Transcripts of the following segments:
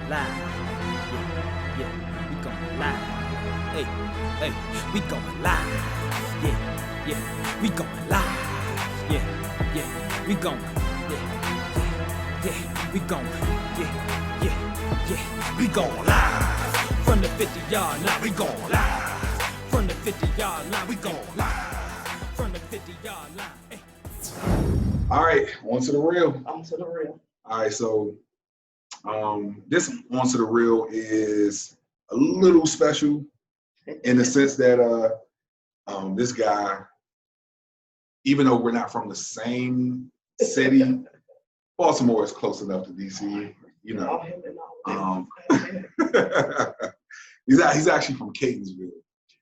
live. Yeah, we going live. Hey, we going live. Yeah, we going live. Yeah, we going. Yeah, we going. Yeah, we going live. From the 50-yard line, we going live. From the 50-yard line, we going live. From the 50-yard line. Hey. All right, on to the real. On to the real. All right, so this on to the real is a little special in the sense that this guy, even though we're not from the same city, Baltimore is close enough to DC, you know. He's actually from Catonsville.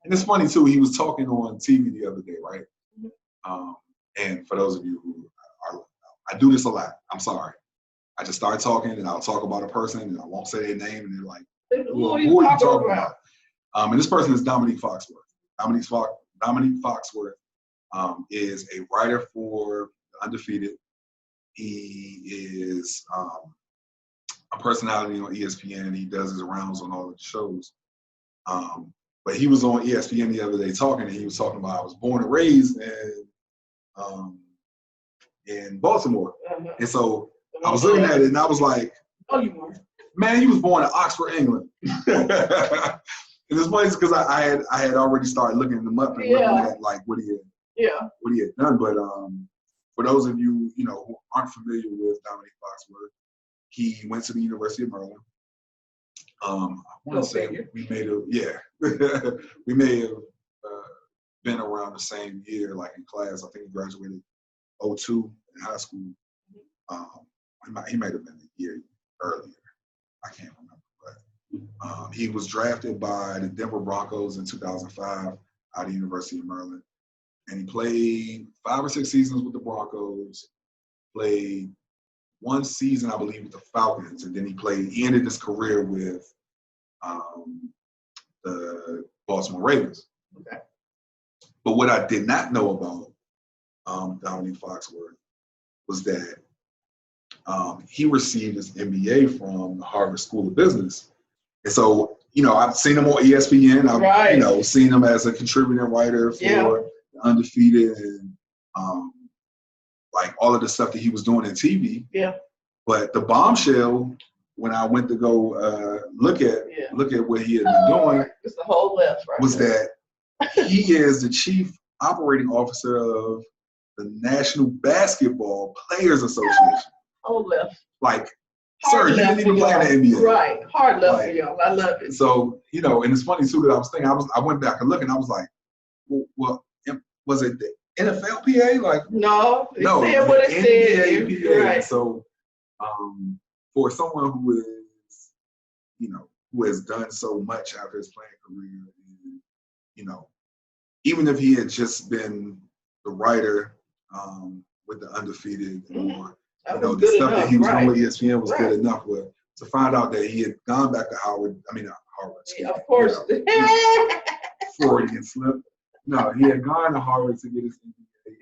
And it's funny too, he was talking on TV the other day, right? And for those of you who are, I do this a lot, I'm sorry. I just start talking and I'll talk about a person and I won't say their name and they're like, who are you talking about? And this person is Domonique Foxworth. Domonique Foxworth is a writer for Undefeated. He is a personality on ESPN. He does his rounds on all the shows. But he was on ESPN the other day talking, and he was talking about I was born and raised in Baltimore. And so I was looking at it and I was like, oh, you were. Man, he was born in Oxford, England. And it's funny because I had already started looking him up and looking at like what he had done. But for those of you, you know, who aren't familiar with Domonique Foxworth, he went to the University of Maryland. I want to say we may have been around the same year, like in class. I think he graduated 2002 in high school. He might have been a year earlier. I can't remember, but he was drafted by the Denver Broncos in 2005 out of the University of Maryland. And he played 5 or 6 seasons with the Broncos, played 1 season, I believe, with the Falcons, and then he ended his career with the Baltimore Ravens. Okay. But what I did not know about Domonique Foxworth was that he received his MBA from the Harvard School of Business. And so, you know, I've seen him on ESPN. I've, you know, seen him as a contributing writer for Undefeated and like all of the stuff that he was doing in TV. Yeah. But the bombshell, when I went to go look at what he had been doing, it's the whole left, right? Was that he is the chief operating officer of the National Basketball Players Association. Whole left. Like, sir, you didn't even play in the NBA. Right. Hard left for y'all. I love it. So, you know, and it's funny too that I was thinking, I went back and looked and I was like, well, was it the NFLPA? Like, no, said what it said. NBAPA. Right. So, for someone who is, you know, who has done so much after his playing career, and, you know, even if he had just been the writer with the Undefeated, or you know, the stuff that he was doing with ESPN was good enough. But to find out that he had gone back to Harvard, of course, Freudian slip. No, he had gone to Harvard to get his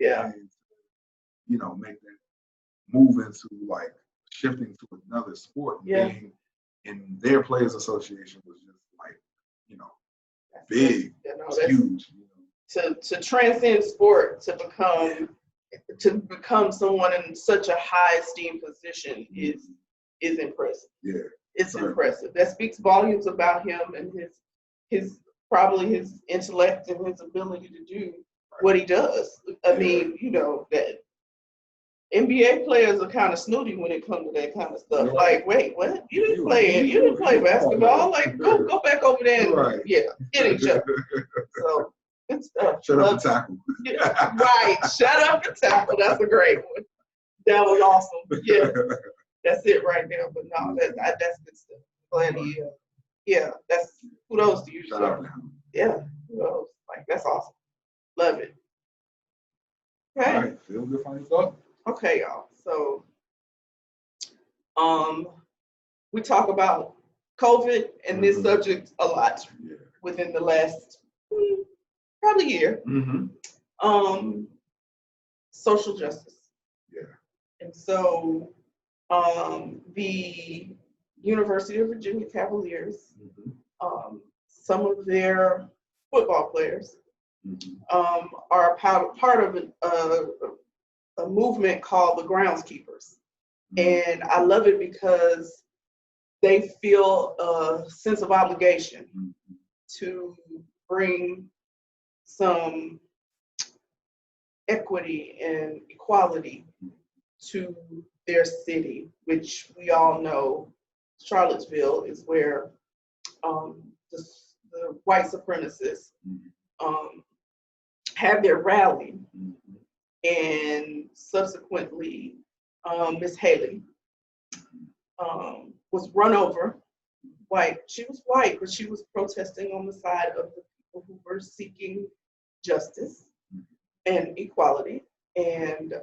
MBA and, you know, make that move into like shifting to another sport. Being in their Players Association was just like, you know, big, huge. You know. To transcend sport, to become someone in such a high esteemed position is impressive. Yeah, it's impressive. That speaks volumes about him and his probably his intellect and his ability to do what he does. I mean, you know, that NBA players are kind of snooty when it comes to that kind of stuff. Like, wait, what? You didn't play basketball. Like, go back over there and hit each other. So good stuff. Shut up and tackle. Right. Shut up and tackle. That's a great one. That was awesome. Yeah. That's it right there. But no, that's good stuff. Glad he that's kudos to you. Shout out to him. Yeah, kudos. Like, that's awesome. Love it. Okay. All right, feel good final thought. Okay, y'all. So we talk about COVID and this subject a lot within the last probably year. Social justice. Yeah. And so the University of Virginia Cavaliers, some of their football players are part of a movement called the Groundskeepers. And I love it because they feel a sense of obligation to bring some equity and equality to their city, which we all know Charlottesville is where the white supremacists had their rally, and subsequently Miss Haley was run over. White, she was white, but she was protesting on the side of the people who were seeking justice and equality, and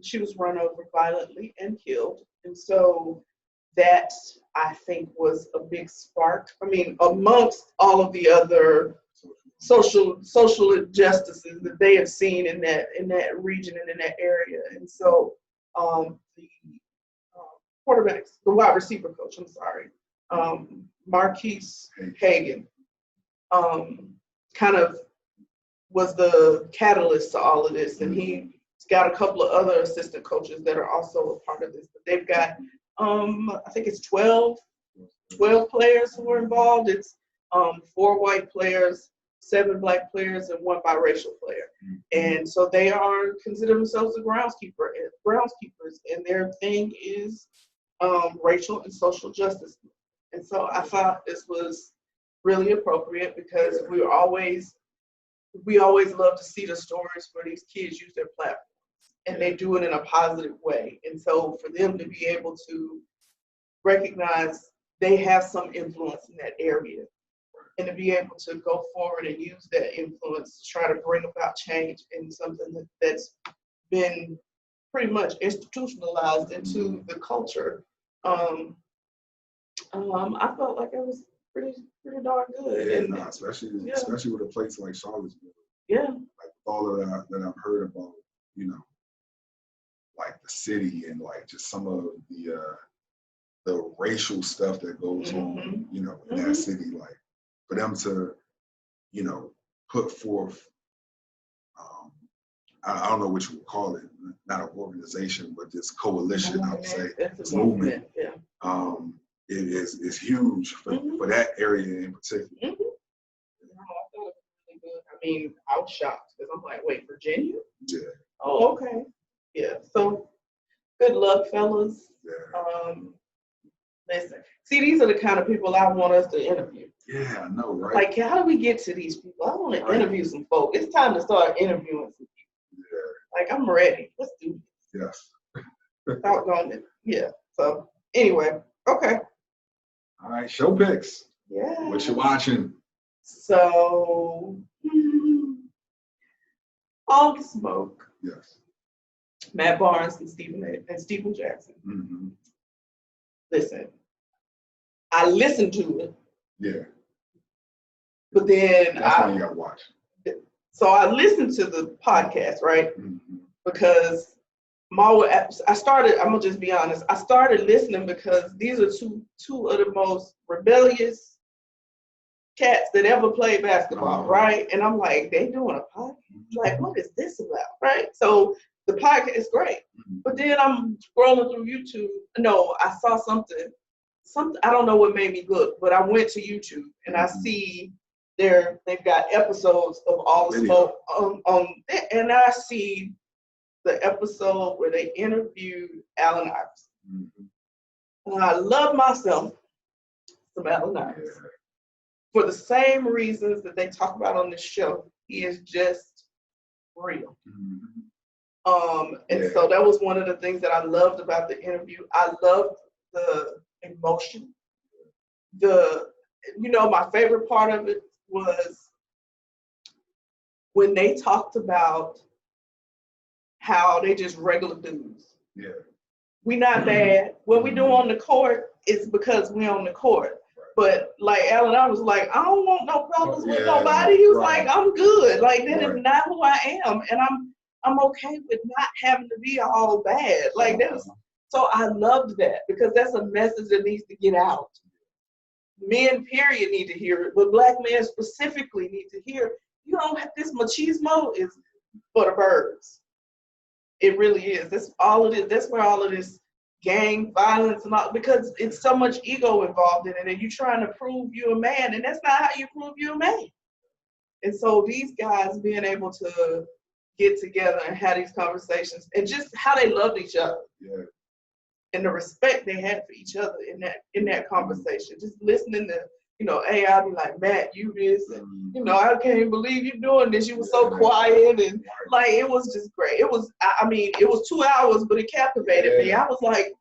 she was run over violently and killed. And so that, I think, was a big spark. I mean, amongst all of the other social injustices that they have seen in that region and in that area. And so the quarterbacks, the wide receiver coach, Marquise Hagan, kind of was the catalyst to all of this. And he's got a couple of other assistant coaches that are also a part of this. But they've got, I think it's 12 players who are involved. It's 4 white players, 7 black players, and 1 biracial player. And so they consider themselves the groundskeepers, and their thing is racial and social justice. And so I thought this was really appropriate because we always love to see the stories where these kids use their platforms and they do it in a positive way. And so for them to be able to recognize they have some influence in that area and to be able to go forward and use that influence to try to bring about change in something that's been pretty much institutionalized into the culture. I felt like it was pretty darn good. Yeah, and, especially with a place like Charlottesville. Yeah. Like all of that I've heard about, like the city and like just some of the racial stuff that goes on, in that city. Like for them to, put forth, I don't know what you would call it, not an organization, but this coalition, I would say, this movement. Yeah. It is huge for that area in particular. I thought it was really good. I mean, I was shocked because I'm like, wait, Virginia? Yeah. Oh, okay. Yeah. So good luck, fellas. Yeah. Listen, see, these are the kind of people I want us to interview. Yeah, I know, right? Like, how do we get to these people? I want to interview some folk. It's time to start interviewing some people. Yeah. Like, I'm ready. Let's do this. Yes. Without going. Yeah. So anyway, okay. All right, show picks. Yeah. What you watching? So, All the Smoke. Yes. Matt Barnes and Stephen Jackson. Mm-hmm. Listen, I listened to it. Yeah. But then that's why you gotta watch. So I listened to the podcast, right? Mm-hmm. Because I started, I'm gonna just be honest, I started listening because these are two of the most rebellious cats that ever played basketball, right? And I'm like, they doing a podcast? Like, what is this about, right? So the podcast is great. But then I'm scrolling through YouTube. No, I saw something, I don't know what made me look, but I went to YouTube and I see they've got episodes of All the Smoke and I see the episode where they interviewed Allen Iverson. And I love myself some Allen Iverson. For the same reasons that they talk about on this show. He is just real. And so that was one of the things that I loved about the interview. I loved the emotion. My favorite part of it was when they talked about how they just regular dudes. Yeah. We not bad. What we do on the court is because we on the court. But like Allen, I was like, I don't want no problems with nobody. He was like, I'm good. Like that is not who I am, and I'm okay with not having to be all bad. Like that was, So I loved that because that's a message that needs to get out. Men, period, need to hear it, but Black men specifically need to hear. You don't have this machismo is for the birds. It really is. That's all it is. That's where all of this gang violence and all, because it's so much ego involved in it, and you're trying to prove you're a man, and that's not how you prove you're a man. And so these guys being able to get together and have these conversations, and just how they loved each other, and the respect they had for each other in that conversation. Just listening to, you know, AI be like, Matt, you this, and you know, I can't believe you're doing this. You were so quiet, and like it was just great. It was, I mean, it was 2 hours, but it captivated me. I was like,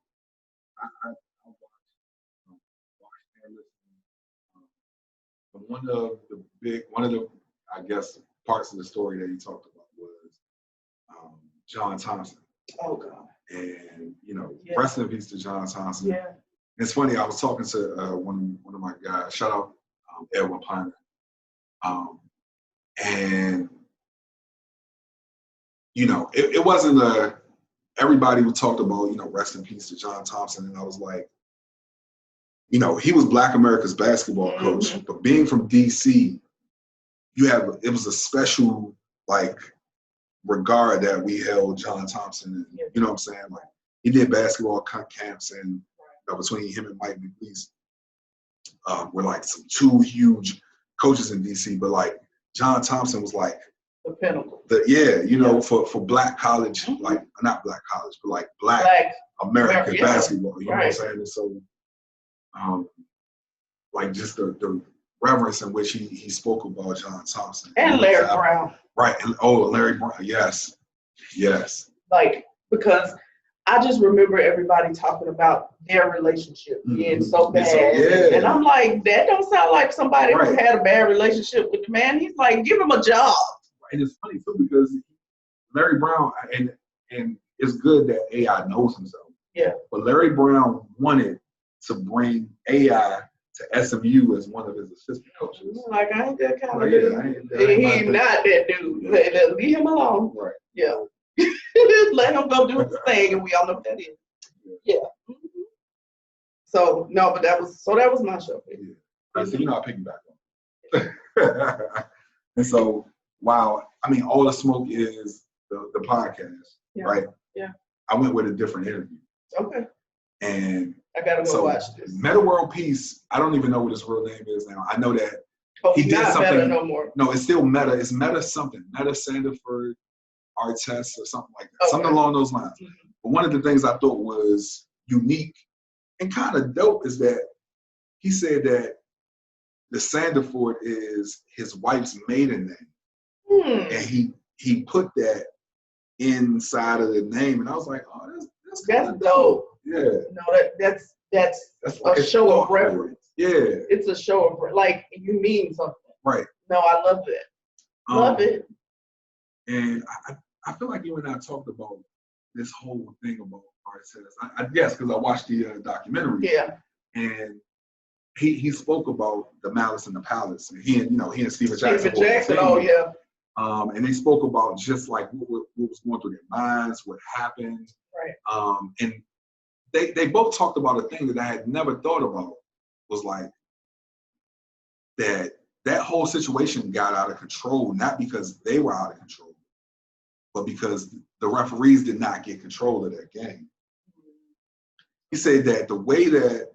I watched and listened. One of the, I guess, parts of the story that he talked about was John Thompson. oh God. And, you know, rest in peace to John Thompson. Yeah. It's funny, I was talking to one of my guys, shout out Edwin Piner. And, you know, it wasn't everybody would talk about, you know, rest in peace to John Thompson. And I was like, you know, he was Black America's basketball coach, but being from DC, it was a special, like, regard that we held John Thompson in. You know what I'm saying? Like, he did basketball camps, and between him and Mike McLeese were like some two huge coaches in DC. But like John Thompson was like the pinnacle. You know, for Black college, like not Black college, but like Black American basketball. You know what I'm saying? And so, like just the reverence in which he spoke about John Thompson and Larry Brown. Right. And Larry Brown. Yes. Like, because I just remember everybody talking about their relationship being so bad. And I'm like, that don't sound like somebody who had a bad relationship with the man. He's like, give him a job. And it's funny too, because Larry Brown, and it's good that AI knows himself. Yeah. But Larry Brown wanted to bring AI to SMU as one of his assistant coaches. Like, I ain't that kind of dude. He's not that dude. Leave him alone. Right. Yeah. Let him go do his thing, and we all know what that is. Yeah. So no, but that was my show. Yeah. So you know, I piggyback on. And so, wow, I mean, All the Smoke is the podcast, right? Yeah. I went with a different interview. Okay. And I gotta go watch this. Metta World Peace, I don't even know what his real name is now. I know that he did something. Metta no more. No, it's still Metta. It's Metta something. Metta Sandiford Artest or something like that. Okay. Something along those lines. But one of the things I thought was unique and kind of dope is that he said that the Sandiford is his wife's maiden name. And he put that inside of the name. And I was like, oh, that's dope. Yeah. No, that's like a show of reverence. Yeah. It's a show of, like, you mean something. Right. No, I love it. Love it. And I feel like you and I talked about this whole thing about Artest. I guess because I watched the documentary. Yeah. And he spoke about the Malice in the Palace. And he and Steven Jackson. Oh yeah. And they spoke about just like what was going through their minds, what happened. Right. And they both talked about a thing that I had never thought about, was like that whole situation got out of control, not because they were out of control, but because the referees did not get control of that game. He said that the way that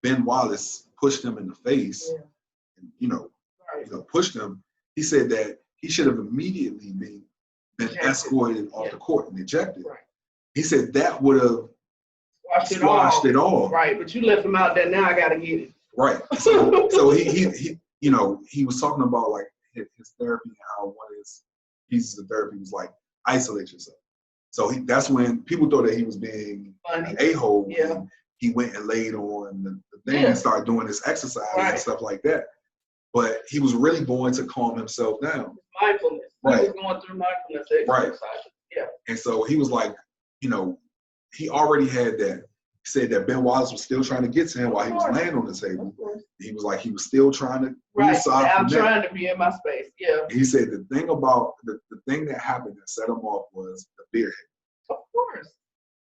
Ben Wallace pushed him in the face, and, pushed him, he said that he should have immediately been escorted off the court and ejected. Right. He said that would have squashed it all. Right, but you left him out there. Now I got to get it. Right. So he was talking about like his therapy and how one of his pieces of therapy was like isolate yourself. So that's when people thought that he was being an a-hole. Yeah. When he went and laid on the thing and started doing this exercise and stuff like that. But he was really going to calm himself down. Mindfulness. Right. He was going through mindfulness exercises. Right. Yeah. And so he was like, he already had that. He said that Ben Wallace was still trying to get to him while he was laying on the table. He was like, he was still trying to I'm trying to be in my space. Yeah. And he said the thing about the thing that happened that set him off was the beer hit. Of course.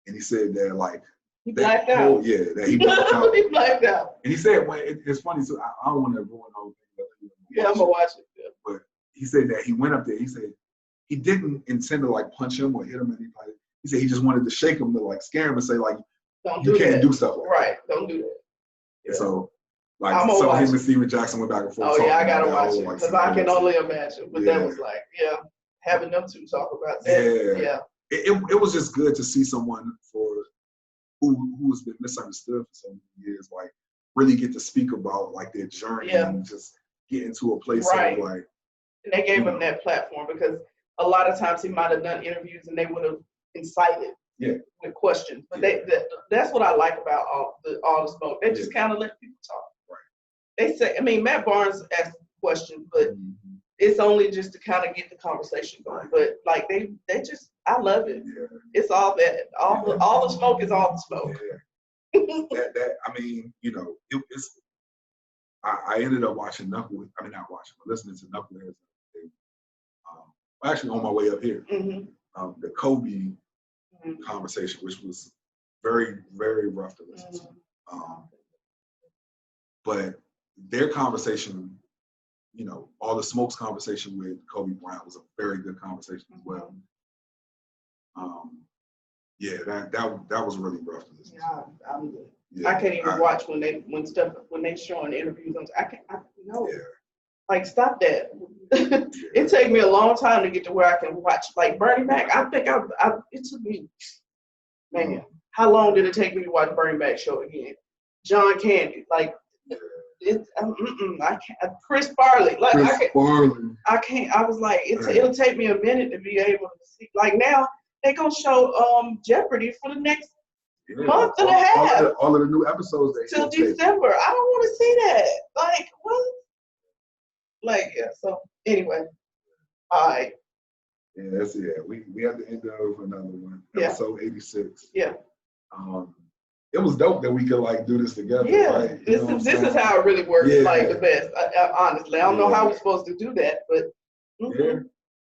and he said that like he blacked out. That he blacked out. He blacked out. And he said, well, it's funny. So I don't want to ruin the whole thing. Yeah, I'm gonna watch it. Yeah. But he said that he went up there. He said he didn't intend to like punch him or hit him. He said he just wanted to shake him to like scare him and say like, you can't do stuff like that. Right, don't do that. Yeah. And so like so him and Steven Jackson went back and forth. Oh yeah, I gotta watch it because I can only imagine. But that was like, having them two talk about that. Yeah. It was just good to see someone who's been misunderstood for so many years, like really get to speak about like their journey and just get into a place of like. And they gave him that platform because a lot of times he might have done interviews and they would have incited with questions. But that's what I like about all the smoke. They just kind of let people talk. Right. They say, I mean, Matt Barnes asked questions, but it's only just to kind of get the conversation going. But like they just, I love it. Yeah. It's all that. All the smoke is all the smoke. Yeah. I mean, you know, it's. I ended up watching Knuckleheads. I mean, not watching, but listening to Knuckleheads. Actually, on my way up here, the Kobe conversation, which was very, very rough to listen to. But their conversation, you know, all the Smokes conversation with Kobe Bryant was a very good conversation as well. That was really rough to listen to. Yeah, I can't even watch when they showing interviews. Like, stop that. It take me a long time to get to where I can watch. Like Bernie Mac, I think it took me, man, how long did it take me to watch Bernie Mac show again? John Candy, like, I can't. Chris Farley, like I can't. I was like, it'll take me a minute to be able to see. Like now, they're gonna show Jeopardy for the next month and a half. All of the new episodes till December. I don't want to see that. Like what? Like so anyway, all right. Yeah, that's it. We at the end of another one. Episode 86. Yeah. It was dope that we could like do this together. Yeah. Right? This is how it really works. Like the best. Honestly, I don't know how we're supposed to do that, but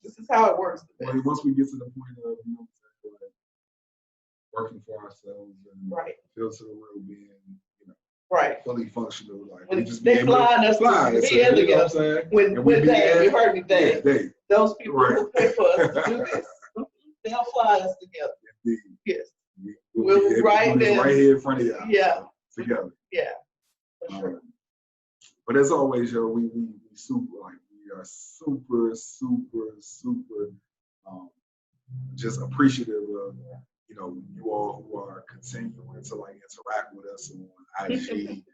this is how it works. Well, once we get to the point of like, working for ourselves and feel to the real being, you know, fully functional, like when we just they flying us to be in together. When you heard me, Dave. Those people who pay for us to do this, they'll fly us together. Indeed. Yes. We'll be right here in front of y'all. Yeah. Together. Yeah. For sure. But as always, yo, we are super just appreciative of you know you all who are continuing to like interact with us on IG,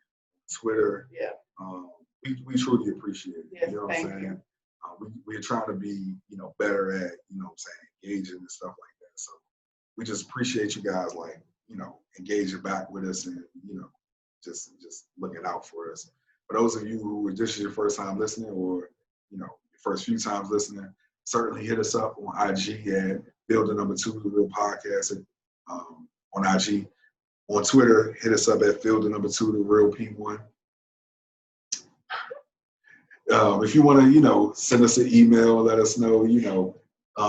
Twitter. Yeah. We truly appreciate it. Yes, you know what I'm saying? We're trying to be, you know, better at, you know what I'm saying, engaging and stuff like that. So we just appreciate you guys, like, you know, engaging back with us and, you know, just looking out for us. For those of you who are just your first time listening or, you know, your first few times listening, certainly hit us up on IG at Building Number 2, The Real Podcast on IG. On Twitter, hit us up at Building Number 2, The Real P1. If you want to, you know, send us an email, let us know, you know,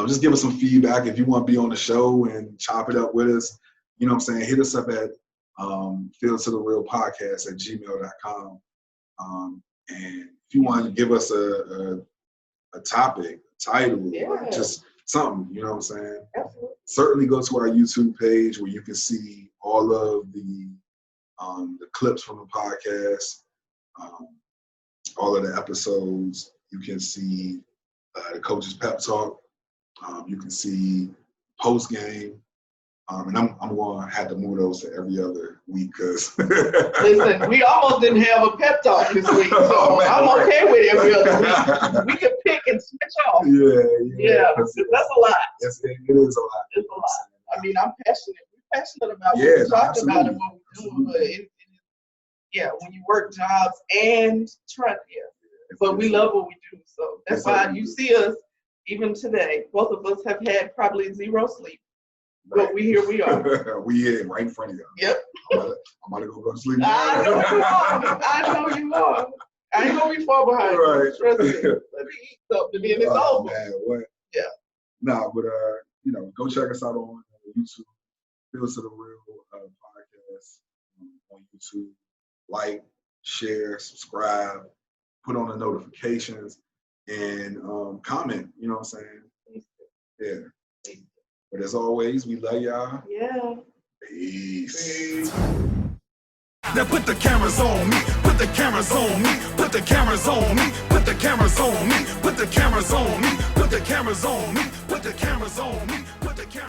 just give us some feedback. If you want to be on the show and chop it up with us, you know what I'm saying, hit us up at fieldtotherealpodcast@gmail.com. And if you want to give us a topic, a title, like just something, you know what I'm saying? Absolutely. Certainly go to our YouTube page where you can see all of the clips from the podcast, all of the episodes. You can see the Coach's Pep Talk. You can see post game. And I'm going to have to move those to every other week because. Listen, we almost didn't have a pep talk this week, so I'm okay with every other week. We can pick and switch off. Yeah, that's a lot. Yes, it is a lot. It's a lot. I mean, I'm passionate. We're passionate about what we talked about and what we're doing, but when you work jobs and try, but we love what we do, so that's why you see us even today. Both of us have had probably zero sleep. But we are. We here, right in front of you. Yep. I'm about to go to sleep. I know you are. I ain't gonna be far behind. Right. Trust me. Let me eat something, then it's over. Man, what? Yeah. Nah, but you know, go check us out on YouTube. Feels to the Real podcast on YouTube. Like, share, subscribe, put on the notifications, and comment. You know what I'm saying? Yeah. But as always, we love y'all. Yeah. Peace. Now put the cameras on me, put the cameras on me, put the cameras on me, put the cameras on me, put the cameras on me, put the cameras on me, put the cameras on me.